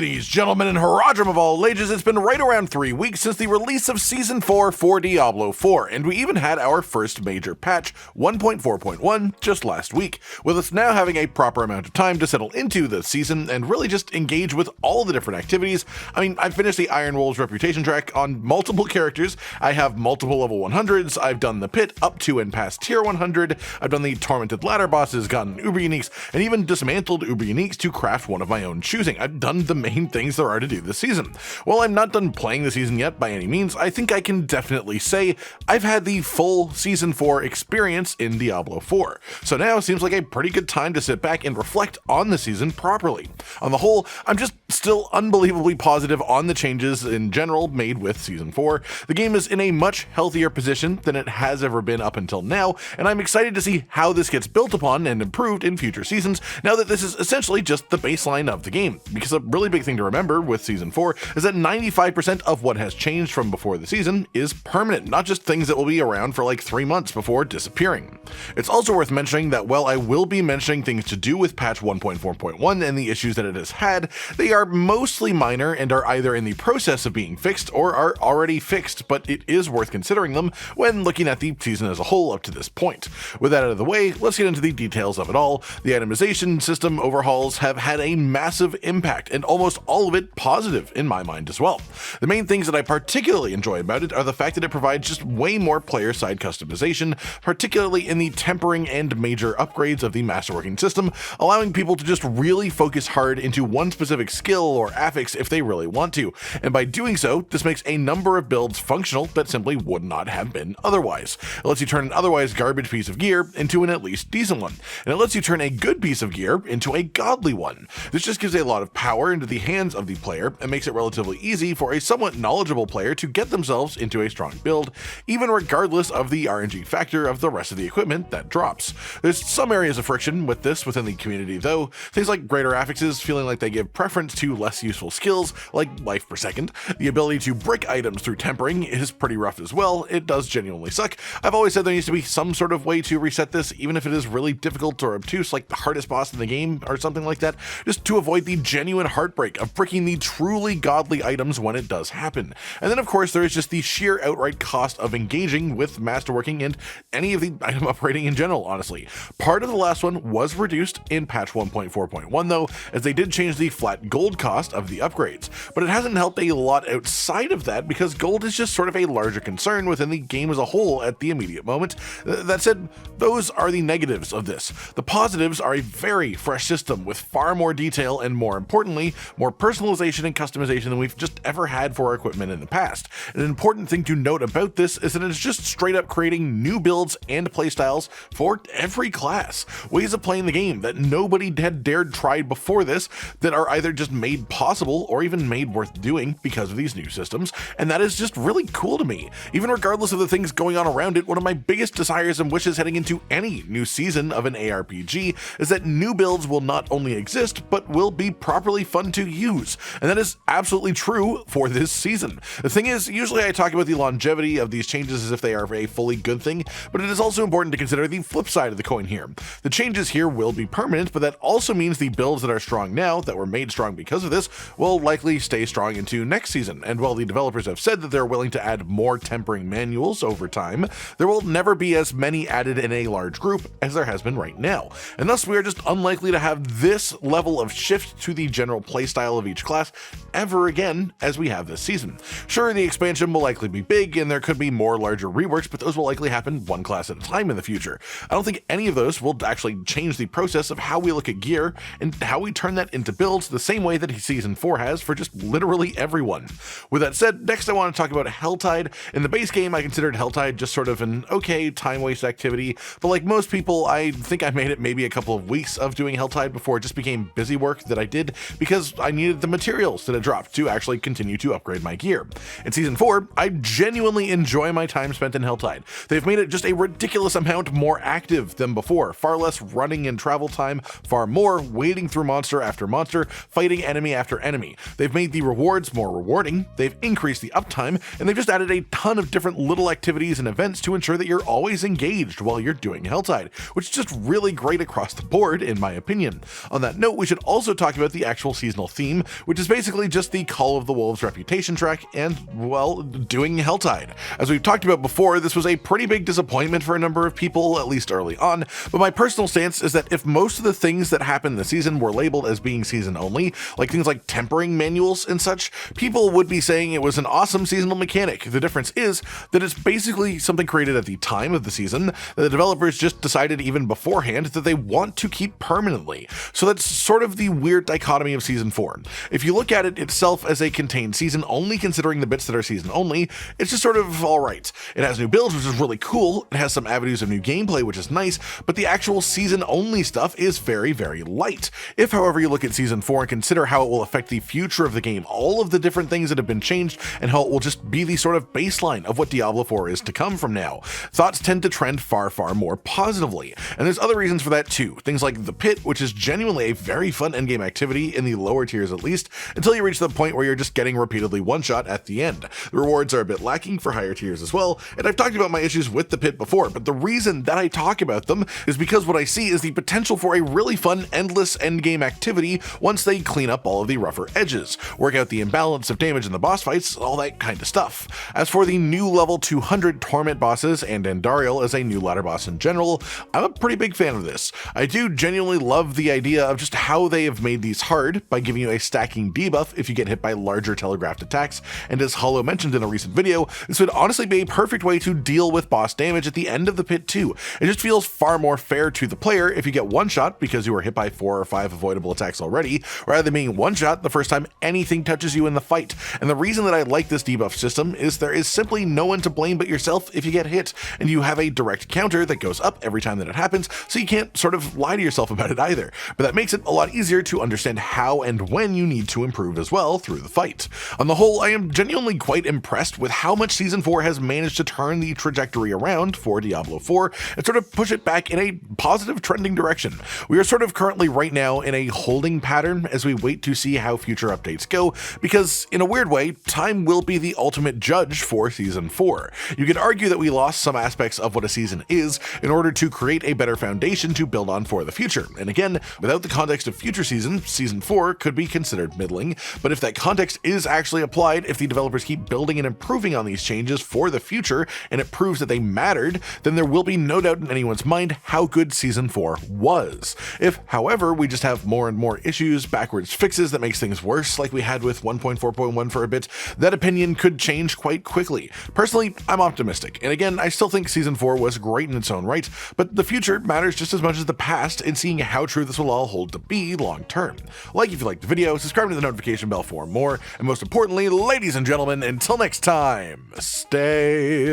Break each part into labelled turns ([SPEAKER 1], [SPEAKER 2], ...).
[SPEAKER 1] Ladies, gentlemen, and Haradrim of all ages, it's been right around 3 weeks since the release of Season 4 for Diablo 4, and we even had our first major patch, 1.4.1, just last week, with us now having a proper amount of time to settle into the season and really just engage with all the different activities. I mean, I've finished the Iron Wolves reputation track on multiple characters, I have multiple level 100s, I've done the pit up to and past tier 100, I've done the tormented ladder bosses, gotten uber uniques, and even dismantled uber uniques to craft one of my own choosing. I've done the main things there are to do this season. While I'm not done playing the season yet by any means, I think I can definitely say I've had the full Season 4 experience in Diablo 4. So now seems like a pretty good time to sit back and reflect on the season properly. On the whole, I'm just still unbelievably positive on the changes in general made with Season 4. The game is in a much healthier position than it has ever been up until now, and I'm excited to see how this gets built upon and improved in future seasons now that this is essentially just the baseline of the game. Because a really big thing to remember with Season 4 is that 95% of what has changed from before the season is permanent, not just things that will be around for like 3 months before disappearing. It's also worth mentioning that while I will be mentioning things to do with patch 1.4.1 and the issues that it has had, they are mostly minor and are either in the process of being fixed or are already fixed, but it is worth considering them when looking at the season as a whole up to this point. With that out of the way, let's get into the details of it all. The itemization system overhauls have had a massive impact, and almost all of it positive in my mind as well. The main things that I particularly enjoy about it are the fact that it provides just way more player-side customization, particularly in the tempering and major upgrades of the masterworking system, allowing people to just really focus hard into one specific skill or affix if they really want to, and by doing so, this makes a number of builds functional that simply would not have been otherwise. It lets you turn an otherwise garbage piece of gear into an at least decent one, and it lets you turn a good piece of gear into a godly one. This just gives a lot of power into the hands of the player and makes it relatively easy for a somewhat knowledgeable player to get themselves into a strong build, even regardless of the RNG factor of the rest of the equipment that drops. There's some areas of friction with this within the community though, things like greater affixes feeling like they give preference to less useful skills like life per second. The ability to brick items through tempering is pretty rough as well, it does genuinely suck. I've always said there needs to be some sort of way to reset this, even if it is really difficult or obtuse like the hardest boss in the game or something like that, just to avoid the genuine heartbreak of bricking the truly godly items when it does happen. And then of course there is just the sheer outright cost of engaging with masterworking and any of the item upgrading in general, honestly. Part of the last one was reduced in patch 1.4.1 though, as they did change the flat gold cost of the upgrades, but it hasn't helped a lot outside of that because gold is just sort of a larger concern within the game as a whole at the immediate moment. That said, those are the negatives of this. The positives are a very fresh system with far more detail and, more importantly, more personalization and customization than we've just ever had for our equipment in the past. An important thing to note about this is that it's just straight up creating new builds and playstyles for every class, ways of playing the game that nobody had dared try before this, that are either just made possible or even made worth doing because of these new systems, and that is just really cool to me. Even regardless of the things going on around it, one of my biggest desires and wishes heading into any new season of an ARPG is that new builds will not only exist, but will be properly fun to use, and that is absolutely true for this season. The thing is, usually I talk about the longevity of these changes as if they are a fully good thing, but it is also important to consider the flip side of the coin here. The changes here will be permanent, but that also means the builds that are strong now, that were made strong because of this, will likely stay strong into next season, and while the developers have said that they're willing to add more tempering manuals over time, there will never be as many added in a large group as there has been right now, and thus we are just unlikely to have this level of shift to the general playstyle of each class ever again as we have this season. Sure, the expansion will likely be big and there could be more larger reworks, but those will likely happen one class at a time in the future. I don't think any of those will actually change the process of how we look at gear and how we turn that into builds the same way that Season 4 has for just literally everyone. With that said, next I want to talk about Helltide. In the base game, I considered Helltide just sort of an okay time waste activity, but like most people, I think I made it maybe a couple of weeks of doing Helltide before it just became busy work that I did because I needed the materials that had dropped to actually continue to upgrade my gear. In Season 4, I genuinely enjoy my time spent in Helltide. They've made it just a ridiculous amount more active than before, far less running and travel time, far more wading through monster after monster, fighting enemy after enemy. They've made the rewards more rewarding, they've increased the uptime, and they've just added a ton of different little activities and events to ensure that you're always engaged while you're doing Helltide, which is just really great across the board in my opinion. On that note, we should also talk about the actual seasonal theme, which is basically just the Call of the Wolves reputation track and, well, doing Helltide. As we've talked about before, this was a pretty big disappointment for a number of people, at least early on, but my personal stance is that if most of the things that happened this season were labeled as being season only, like things like tempering manuals and such, people would be saying it was an awesome seasonal mechanic. The difference is that it's basically something created at the time of the season that the developers just decided even beforehand that they want to keep permanently. So that's sort of the weird dichotomy of Season 4. If you look at it itself as a contained season, only considering the bits that are season only, it's just sort of alright. It has new builds, which is really cool, it has some avenues of new gameplay, which is nice, but the actual season only stuff is very, very light. If, however, you look at Season 4 and consider how it will affect the future of the game, all of the different things that have been changed, and how it will just be the sort of baseline of what Diablo 4 is to come from now, thoughts tend to trend far, far more positively. And there's other reasons for that too. Things like the Pit, which is genuinely a very fun endgame activity, in the lower tiers at least, until you reach the point where you're just getting repeatedly one-shot at the end. The rewards are a bit lacking for higher tiers as well, and I've talked about my issues with the Pit before, but the reason that I talk about them is because what I see is the potential for a really fun, endless endgame activity once they clean up all of the rougher edges, work out the imbalance of damage in the boss fights, all that kind of stuff. As for the new level 200 Torment bosses and Andariel as a new ladder boss in general, I'm a pretty big fan of this. I do genuinely love the idea of just how they have made these hard by giving you a stacking debuff if you get hit by larger telegraphed attacks, and as Hollow mentioned in a recent video, this would honestly be a perfect way to deal with boss damage at the end of the Pit too. It just feels far more fair to the player if you get one shot because you were hit by 4 or 5 avoidable attacks already, rather than being one shot the first time anything touches you in the fight. And the reason that I like this debuff system is there is simply no one to blame but yourself if you get hit, and you have a direct counter that goes up every time that it happens, so you can't sort of lie to yourself about it either. But that makes it a lot easier to understand how and when you need to improve as well through the fight. On the whole, I am genuinely quite impressed with how much Season 4 has managed to turn the trajectory around for Diablo 4 and sort of push it back in a positive trending direction. We are sort of currently right now in a holding pattern as we wait to see how future updates go, because in a weird way, time will be the ultimate judge for Season 4. You could argue that we lost some aspects of what a season is in order to create a better foundation to build on for the future. And again, without the context of future seasons, Season 4 could be considered middling, but if that context is actually applied, if the developers keep building and improving on these changes for the future, and it proves that they mattered, then there will be no doubt in anyone's mind how good Season 4 was. If, however, we just have more and more issues, backwards fixes that makes things worse, like we had with 1.4.1 for a bit, that opinion could change quite quickly. Personally, I'm optimistic, and again, I still think Season 4 was great in its own right, but the future matters just as much as the past in seeing how true this will all hold to be long term. Like if you liked the video, subscribe to the notification bell for more, and most importantly, ladies and gentlemen, until next time, stay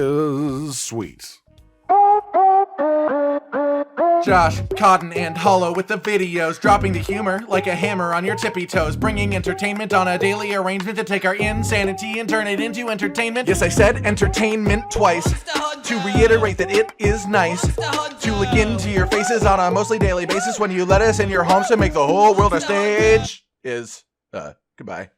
[SPEAKER 1] sweet.
[SPEAKER 2] Josh, Cotton, and Hollow with the videos, dropping the humor like a hammer on your tippy toes, bringing entertainment on a daily arrangement to take our insanity and turn it into entertainment. Yes, I said entertainment twice, to reiterate that it is nice to look into your faces on a mostly daily basis when you let us in your homes to make the whole world a stage. Goodbye.